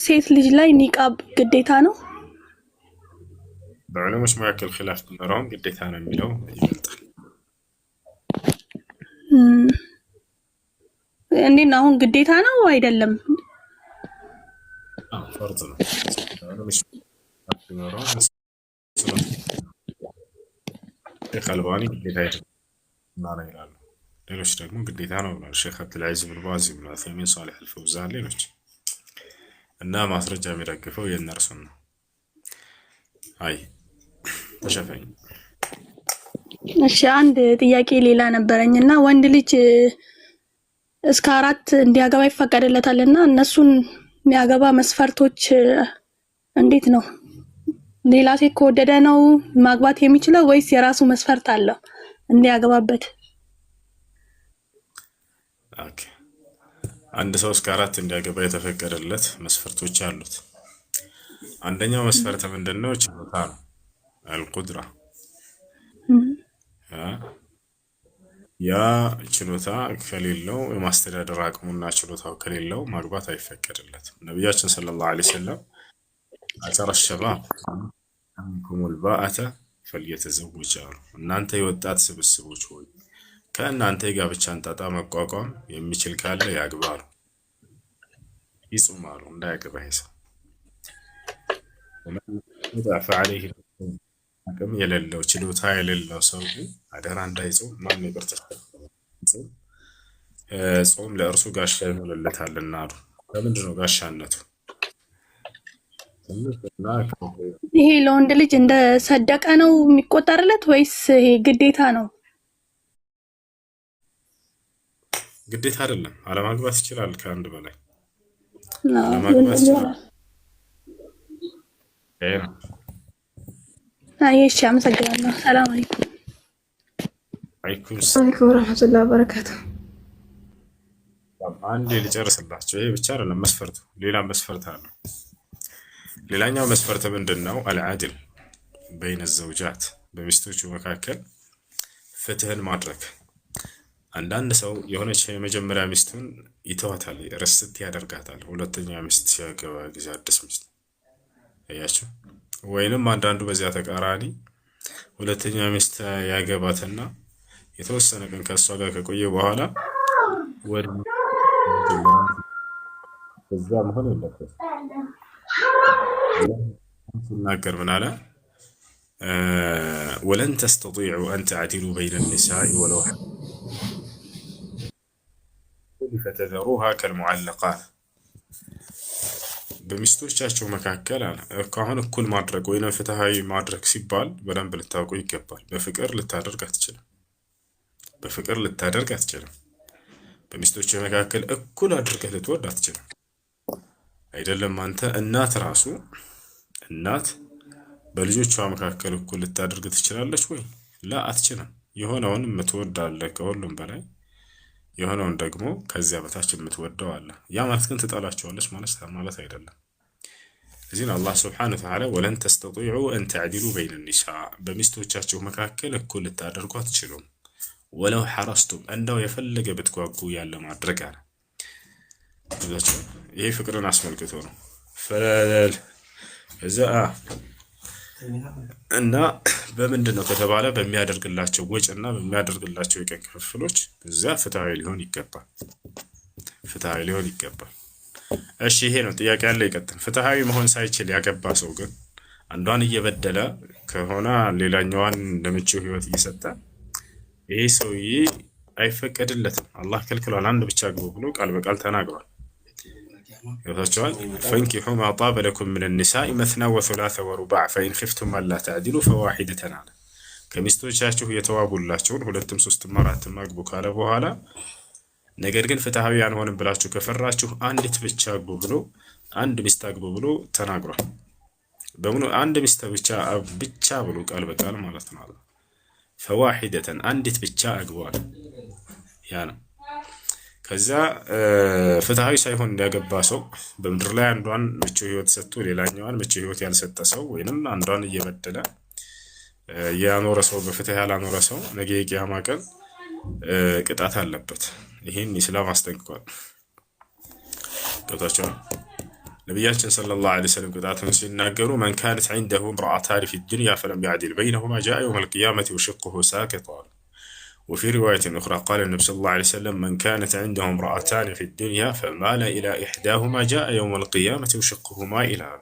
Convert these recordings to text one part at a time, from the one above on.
ሴት ልጅ ላይ ኒቃብ ግዴታ ነው? በዑለሞች መካከል ኺላፍ ቢኖረውም ግዴታ ነው የሚለው ይበልጣል። እንዴት ነው አሁን ግዴታ ነው አይደለም? ፈርድ ነው። ሼክ አልባኒ ግዴታ አይደለም ይላሉ። ሌሎች ደግሞ ግዴታ ነው ብሏል። ሼክ አብዱልዓዚዝ ብን ባዝ፣ ብን ዑሰይሚን፣ ሷሊህ አልፈውዛን፣ ሌሎች እና ማስረጃ የሚደግፈው የእነርሱን ነው። አይ ተሸፈኝ። እሺ አንድ ጥያቄ ሌላ ነበረኝና ወንድ ልጅ እስከ 4 እንዲያገባ ይፈቀድለታልና እነሱን የሚያገባ መስፈርቶች እንዴት ነው? ሌላ ሴት ከወደደ ነው ማግባት የሚችለው ወይስ የራሱ መስፈርት አለው እንዲያገባበት? ኦኬ፣ አንድ ሰው እስከ 4 እንዲያገባ የተፈቀደለት መስፈርቶች አሉት። አንደኛው መስፈርት ምንድነው? ችሎታ ነው። አልቁድራ ያ ችሎታ ከሌለው የማስተዳደር አቅሙና ችሎታው ከሌለው ማግባት አይፈቀድለትም። ነቢያችን ሰለላሁ ዐለይሂ ወሰለም አተረ ሸባብ ሚንኩሙል ባአተ ፈልየተዘወጅ አሉ። እናንተ የወጣት ስብስቦች ሆይ ከእናንተ የጋብቻን ጣጣ መቋቋም የሚችል ካለ ያግባ አሉ። ይጹም አሉ፣ እንዳያገባ ይሰው ፈዐለይሂ አቅም የሌለው ችሎታ የሌለው ሰው ግን አደራ እንዳይጾም። ማን ይቅርታ ጾም ለእርሱ ጋሻ ይሆንለታልና አሉ። ለምንድን ነው ጋሻነቱ? ይሄ ለወንድ ልጅ እንደ ሰደቀ ነው የሚቆጠርለት ወይስ ይሄ ግዴታ ነው? ግዴታ አይደለም። አለማግባት ይችላል። ከአንድ በላይ አለማግባት ይችላል። እሺ አመሰግናለሁ። ሰላም አለይኩም። አለይኩም ወራህመቱላሂ ወበረካቱ። አንዴ ልጨርስላቸው። ይሄ ብቻ አይደለም መስፈርቱ፣ ሌላ መስፈርት አለው። ሌላኛው መስፈርት ምንድነው? አልዓድል በይነ ዘውጃት፣ በሚስቶቹ መካከል ፍትህን ማድረግ። አንዳንድ ሰው የሆነች የመጀመሪያ ሚስቱን ይተዋታል፣ ርስት ያደርጋታል። ሁለተኛ ሚስት ሲያገባ ጊዜ አዲስ ሚስት ያያችሁ። ወይንም አንዳንዱ በዚያ ተቃራኒ ሁለተኛ ሚስት ያገባትና የተወሰነ ቀን ከእሷ ጋር ከቆየ በኋላ ወደ እዛ መሆን የለበትም። ሲናገር ምን አለ? ወለን ተስተጢዑ አን ተዕዲሉ በይነ ኒሳኢ ወለው ፈተዘሩሃ ከልሙዓለቃት። በሚስቶቻቸው መካከል አለ ካሁን እኩል ማድረግ ወይም ፍትሃዊ ማድረግ ሲባል በደንብ ልታውቁ ይገባል። በፍቅር ልታደርግ አትችልም። በፍቅር ልታደርግ አትችልም። በሚስቶች መካከል እኩል አድርገህ ልትወድ አትችልም። አይደለም አንተ እናት ራሱ እናት በልጆቿ መካከል እኩል ልታደርግ ትችላለች ወይ? ላ አትችልም። የሆነውን የምትወዳለ ከሁሉም በላይ የሆነውን ደግሞ ከዚያ በታች የምትወደው አለ። ያ ማለት ግን ትጠላቸዋለች ማለት አይደለም። እዚህ አላህ ሱብሓነሁ ወተዓላ ወለን ተስተጢዑ አን ተዕዲሉ በይነ ኒሳ፣ በሚስቶቻቸው መካከል እኩል ልታደርጉ አትችሉም። ወለው ሐረስቱም፣ እንደው የፈለገ ብትጓጉ ያለ ማድረግ አለ። ይሄ ፍቅርን አስመልክቶ ነው። እዛ እና በምንድን ነው ከተባለ በሚያደርግላቸው ወጪና በሚያደርግላቸው የቀን ክፍፍሎች እዚያ ፍትሃዊ ሊሆን ይገባል። ፍትሃዊ ሊሆን ይገባል። እሺ ይሄ ነው ጥያቄ ያለ ይቀጥል። ፍትሃዊ መሆን ሳይችል ያገባ ሰው ግን አንዷን እየበደለ ከሆነ ሌላኛዋን እንደምችው ህይወት እየሰጠ ይሄ ሰውዬ አይፈቀድለትም። አላህ ከልክሏል። አንድ ብቻ ግቡ ብሎ ቃል በቃል ተናግሯል። ይወታቸዋል። ፈንኪሑ ማ ጣበ ለኩም ምን ኒሳኢ መስና ወሱላሰ ወሩባዕ ፈኢን ኺፍቱም አላ ተዕዲሉ ፈዋሒደተን አለ። ከሚስቶቻችሁ የተዋቡላችሁን 2ም 3ም 4ም አግቡ ካለ በኋላ ነገር ግን ፍትሃዊ አንሆንም ብላችሁ ከፈራችሁ አንዲት ብቻ አግቡ ብሎ አንድ ሚስት አግቡ ብሎ ተናግሯል። በሙሉ አንድ ሚስት ብቻ ብሎ ቃል በቃል ማለት ነው። ፈዋሒደተን አንዲት ብቻ አግቧል። ያ ነው። ከዛ ፍትሃዊ ሳይሆን ያገባ ሰው በምድር ላይ አንዷን ምቹ ህይወት ሰጥቶ ሌላኛዋን ምቹ ህይወት ያልሰጠ ሰው ወይንም አንዷን እየበደለ ያኖረ ሰው በፍትህ ያላኖረ ሰው ነገ የቂያማ ቀን ቅጣት አለበት። ይሄን ኢስላም አስጠንቅቋል። ገብታችኋል? ነቢያችን ሰለላሁ ዐለይሂ ወሰለም ቅጣቱን ሲናገሩ መን ካነት ዐንደሁ እምረአታኒ ፊ ዱንያ ፈለም ያዕዲል በይነሁማ ጃአ የውመል ቂያመቲ ወሽቁሁ ሳቂጥ አሉ። ወፊ ሪዋየትን ኡኽራ ቃለ ነቢ ሰለላሁ ዐለይሂ ወሰለም መን ካነት ዐንደሁ እምረአታኒ ፊ ዱንያ ፈማለ ኢላ ኢሕዳሁማ ጃአ የውመል ቂያመቲ ወሽቁሁ ማኢላ አሉ።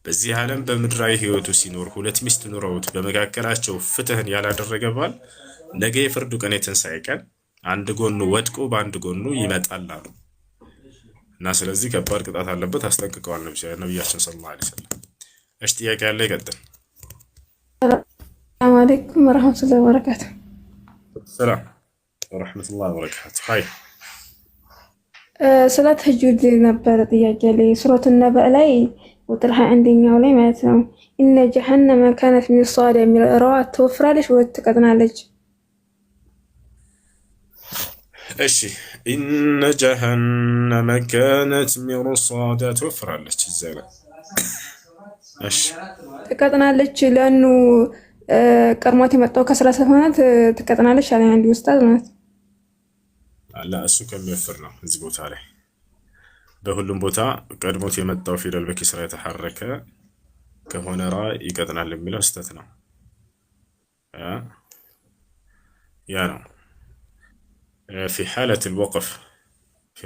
በዚህ ዓለም በምድራዊ ህይወቱ ሲኖር ሁለት ሚስት ኑረውት በመካከላቸው ፍትህን ያላደረገ ባል ነገ የፍርዱ ቀን የትንሣኤ ቀን አንድ ጎኑ ወድቆ በአንድ ጎኑ ይመጣል አሉ። እና ስለዚህ ከባድ ቅጣት አለበት አስጠንቅቀዋል ነቢያችን ሰለላሁ ዐለይሂ ወሰለም። እሺ ጥያቄ ያለ ይቀጥል። ሰላም አለይኩም ወራህመቱላሂ ወበረካቱ። ሰላም ወራህመቱላሂ ወበረካቱ። ሃይ ስለ ተህጁድ ነበረ ጥያቄ ላይ ሱረቱ ነባእ ላይ ቁጥር 21ኛው ላይ ማለት ነው ኢነ ጀሀነመ ካነት ሚርሷዳ የሚል ረዋ ትወፍራለች ወይ ትቀጥናለች? እሺ ኢነ ጀሀነመ ካነት ሚርሷዳ ትወፍራለች እዛ ላይ እሺ ትቀጥናለች። ለአኑ ቀድሟት የመጣው ከስራ ስለሆነ ትቀጥናለች አለ አንድ ኡስታዝ ማለት አላ እሱ ከሚወፍር ነው እዚህ ቦታ ላይ በሁሉም ቦታ ቀድሞት የመጣው ፊደል በኪስራ የተሐረከ ከሆነ ራ ይቀጥናል የሚለው ስህተት ነው። ያ ነው في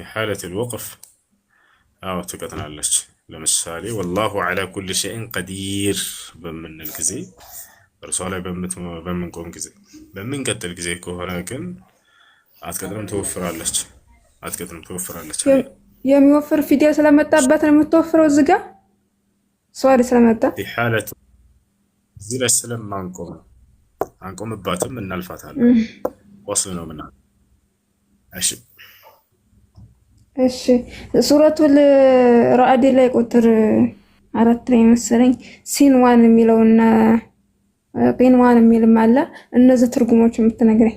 حالة الوقف አዎ ትቀጥናለች። ለምሳሌ ወላሁ ዐላ ኩሊ ሸይኢን ቀዲር በምንል ጊዜ እርሷ ላይ በምንቆም ጊዜ በምንቀጥል ጊዜ ከሆነ ግን አትቀጥንም፣ ትወፍራለች። አትቀጥንም፣ ትወፍራለች። የሚወፍር ፊደል ስለመጣበት ነው የምትወፍረው። እዚህ ጋር ሷሪ ስለመጣ ሐለት እዚህ ላይ ስለማንቆም አንቆምባትም፣ እናልፋታለን። ወስል ነው ምናምን። እሺ ሱረቱል ረዕድ ላይ ቁጥር 4 ላይ መሰለኝ ሲንዋን የሚለውና ቂንዋን የሚልም አለ። እነዚህ ትርጉሞች የምትነግረኝ?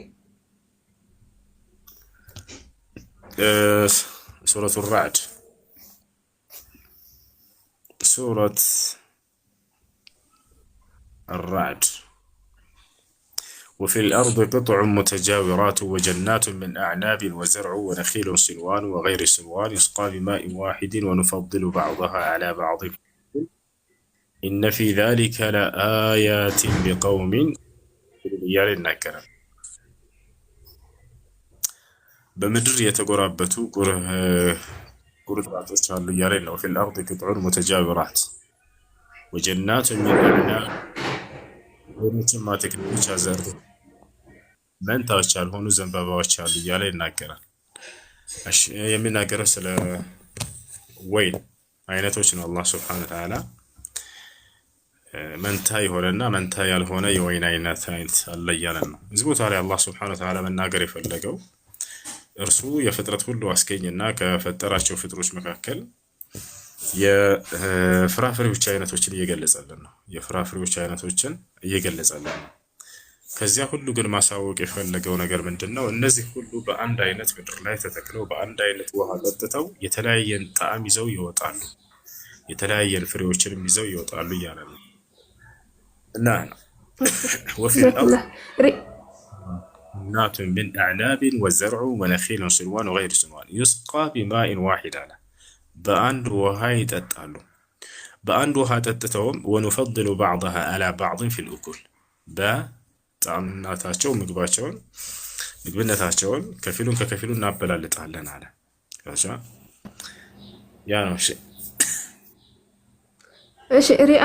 سورة الرعد سورة الرعد وفي الأرض قطع متجاورات وجنات من أعناب وزرع ونخيل صنوان وغير صنوان يسقى بماء واحد ونفضل بعضها على بعض إن في ذلك لآيات لقوم يعلنون. በምድር የተጎራበቱ ቁርጥራጮች አሉ እያለ ነው። ፊል አርድ ቅጥዑን ሙተጃዊራት ወጀናት ሚን አዕናብ ሌሎችም አትክልቶች አዘርት መንታዎች ያልሆኑ ዘንባባዎች አሉ እያለ ይናገራል። የሚናገረው ስለ ወይን አይነቶች ነው። አላህ ሱብሓነሁ ወተዓላ መንታ የሆነና መንታ ያልሆነ የወይን አይነት አለ እያለ ነው። እዚህ ቦታ ላይ አላህ ሱብሓነሁ ወተዓላ መናገር የፈለገው እርሱ የፍጥረት ሁሉ አስገኝና ከፈጠራቸው ፍጥሮች መካከል የፍራፍሬዎች አይነቶችን እየገለጸልን ነው። የፍራፍሬዎች አይነቶችን እየገለጸልን ነው። ከዚያ ሁሉ ግን ማሳወቅ የፈለገው ነገር ምንድነው? እነዚህ ሁሉ በአንድ አይነት ምድር ላይ ተተክለው በአንድ አይነት ውሃ ጠጥተው የተለያየን ጣዕም ይዘው ይወጣሉ፣ የተለያየን ፍሬዎችንም ይዘው ይወጣሉ እያለ ነው እና ወፊል جنات من أعناب وزرع ونخيل صنوان وغير صنوان يسقى بماء واحد على بأند وهاي تتألو بأند وها تتتوم ونفضل بعضها على بعض في الأكل طعمناتاچو ምግብነታቸውን ከፊሉን ከከፊሉ እናበላልጣለን አለ። ያ ነው እሺ ሪያ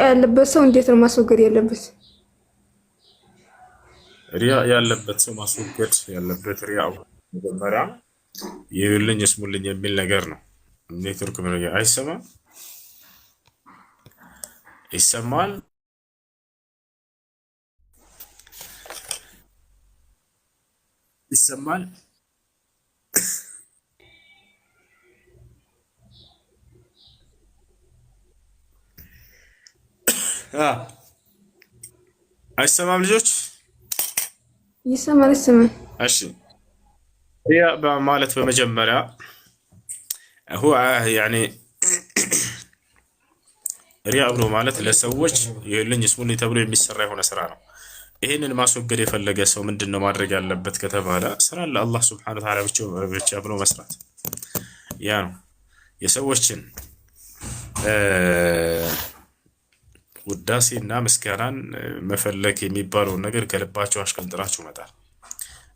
ያለበት ሰው እንዴት ነው ማስወገድ ያለበት? ሪያ ያለበት ሰው ማስወገድ ያለበት ሪያው መጀመሪያ ይልኝ እስሙልኝ የሚል ነገር ነው። ኔትወርክ ምንኛ አይሰማም? ይሰማል? ይሰማል? አይሰማም ልጆች? ይሰማል። እሺ ሪያ ማለት በመጀመሪያ هو يعني ሪያ ብሎ ማለት ለሰዎች ይልኝ እስሙልኝ ተብሎ የሚሰራ የሆነ ስራ ነው። ይሄንን ማስወገድ የፈለገ ሰው ምንድነው ማድረግ ያለበት ከተባለ ስራ ለአላህ Subhanahu Wa Ta'ala ብቻ ብሎ መስራት። ያ ነው የሰዎችን ውዳሴና ምስጋናን መፈለግ የሚባለውን ነገር ከልባችሁ አሽቀንጥራችሁ መጣል፣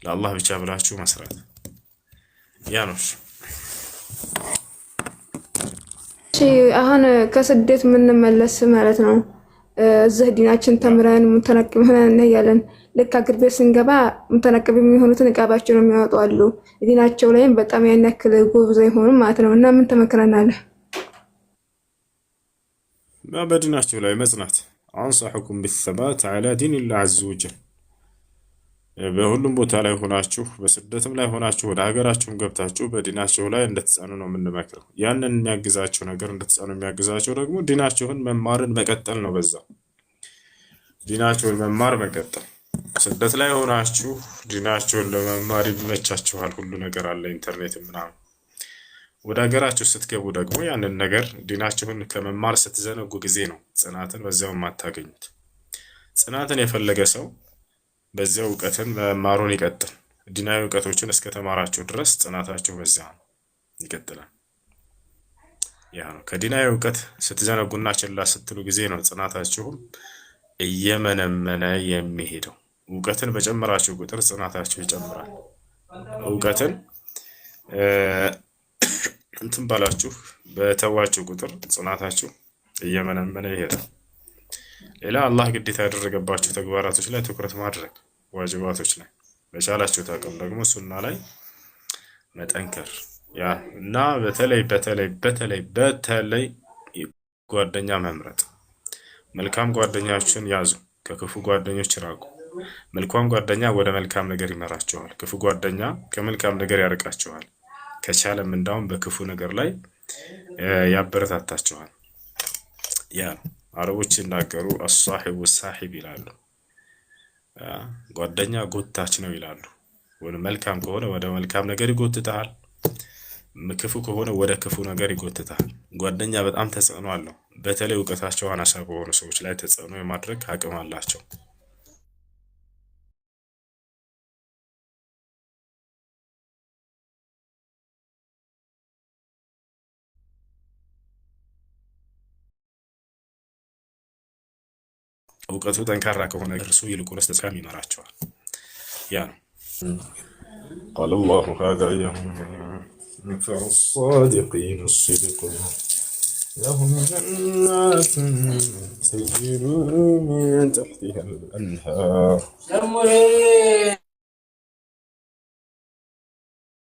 ለአላህ ብቻ ብላችሁ መስራት ያ ነው። አሁን ከስደት የምንመለስ ማለት ነው። እዚህ ዲናችን ተምረን ሙተነቅም ሆነን እንያለን። ልክ አገር ቤት ስንገባ ሙተነቅም የሚሆኑትን እቃባቸው ነው የሚያወጡ አሉ። ዲናቸው ላይም በጣም ያን ያክል ጎበዝ አይሆኑም ማለት ነው። እና ምን ተመክረናለህ? በዲናቸው ላይ መጽናት። አንሳሑኩም ቢሰባት ዐላ ዲኒላህ ዐዘ ወጀል። በሁሉም ቦታ ላይ ሆናችሁ በስደትም ላይ ሆናችሁ ወደ ሀገራችሁም ገብታችሁ በዲናችሁ ላይ እንድትጸኑ ነው የምንመክረው። ያንን የሚያግዛችሁ ነገር እንድትጸኑ የሚያግዛችሁ ደግሞ ዲናችሁን መማርን መቀጠል ነው። በዛው ዲናችሁን መማር መቀጠል። ስደት ላይ ሆናችሁ ዲናችሁን ለመማር ይመቻችኋል፣ ሁሉ ነገር አለ፣ ኢንተርኔት ምናምን። ወደ ሀገራችሁ ስትገቡ ደግሞ ያንን ነገር ዲናችሁን ከመማር ስትዘነጉ ጊዜ ነው ጽናትን በዚያው የማታገኙት። ጽናትን የፈለገ ሰው በዚያው እውቀትን መማሩን ይቀጥል። ዲናዊ እውቀቶችን እስከተማራችሁ ድረስ ጽናታችሁ በዚያ ነው ይቀጥላል። ያ ነው ከዲናዊ እውቀት ስትዘነጉና ችላ ስትሉ ጊዜ ነው ጽናታችሁም እየመነመነ የሚሄደው። እውቀትን በጨመራችሁ ቁጥር ጽናታችሁ ይጨምራል። እውቀትን እንትን ባላችሁ በተዋችሁ ቁጥር ጽናታችሁ እየመነመነ ይሄዳል። ሌላ አላህ ግዴታ ያደረገባቸው ተግባራቶች ላይ ትኩረት ማድረግ፣ ዋጅባቶች ላይ በቻላችሁ አቅም ደግሞ ሱና ላይ መጠንከር ያ እና በተለይ በተለይ በተለይ በተለይ ጓደኛ መምረጥ። መልካም ጓደኛዎችን ያዙ፣ ከክፉ ጓደኞች ራቁ። መልካም ጓደኛ ወደ መልካም ነገር ይመራቸዋል፣ ክፉ ጓደኛ ከመልካም ነገር ያርቃቸዋል። ከቻለም እንዳውም በክፉ ነገር ላይ ያበረታታቸዋል። ያ ነው አረቦች ሲናገሩ አሳሒቡ ሳሒብ ይላሉ። ጓደኛ ጎታች ነው ይላሉ። ወደ መልካም ከሆነ ወደ መልካም ነገር ይጎትታል፣ ክፉ ከሆነ ወደ ክፉ ነገር ይጎትታል። ጓደኛ በጣም ተጽዕኖ አለው። በተለይ እውቀታቸው አናሳ በሆኑ ሰዎች ላይ ተጽዕኖ የማድረግ አቅም አላቸው። እውቀቱ ጠንካራ ከሆነ እርሱ ይልቁንስ ተስካም ይመራቸዋል። ያ ነው ቃለ ላሁ ሃዛ ينفع الصادقين الصدق لهم جنات تجري من تحتها الأنهار